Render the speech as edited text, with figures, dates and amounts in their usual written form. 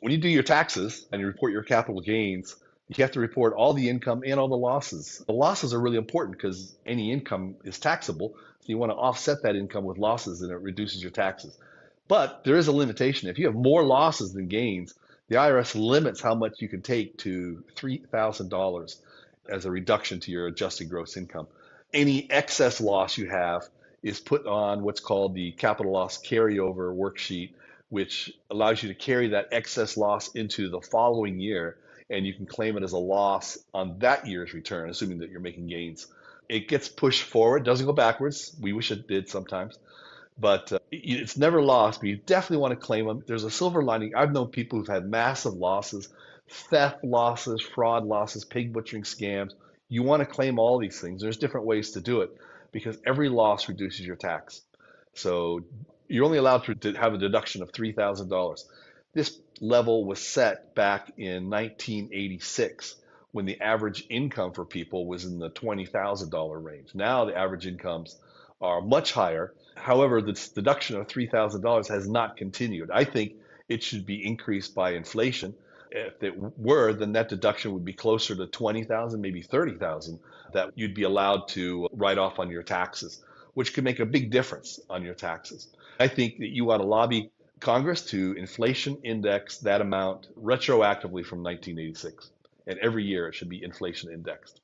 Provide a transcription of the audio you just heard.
When you do your taxes and you report your capital gains, you have to report all the income and all the losses. The losses are really important because any income is taxable. So you want to offset that income with losses and it reduces your taxes. But there is a limitation. If you have more losses than gains, the IRS limits how much you can take to $3,000 as a reduction to your adjusted gross income. Any excess loss you have is put on what's called the capital loss carryover worksheet, which allows you to carry that excess loss into the following year, and you can claim it as a loss on that year's return, assuming that you're making gains. It gets pushed forward, doesn't go backwards. We wish it did sometimes, but it's never lost. But you definitely want to claim them. There's a silver lining. I've known people who've had massive losses, theft losses, fraud losses, pig butchering scams. You want to claim all these things. There's different ways to do it because every loss reduces your tax. So you're only allowed to have a deduction of $3,000. This level was set back in 1986 when the average income for people was in the $20,000 range. Now the average incomes are much higher. However, this deduction of $3,000 has not continued. I think it should be increased by inflation. If it were, then that deduction would be closer to 20,000, maybe 30,000 that you'd be allowed to write off on your taxes, which could make a big difference on your taxes. I think that you ought to lobby Congress to inflation index that amount retroactively from 1986. And every year it should be inflation indexed.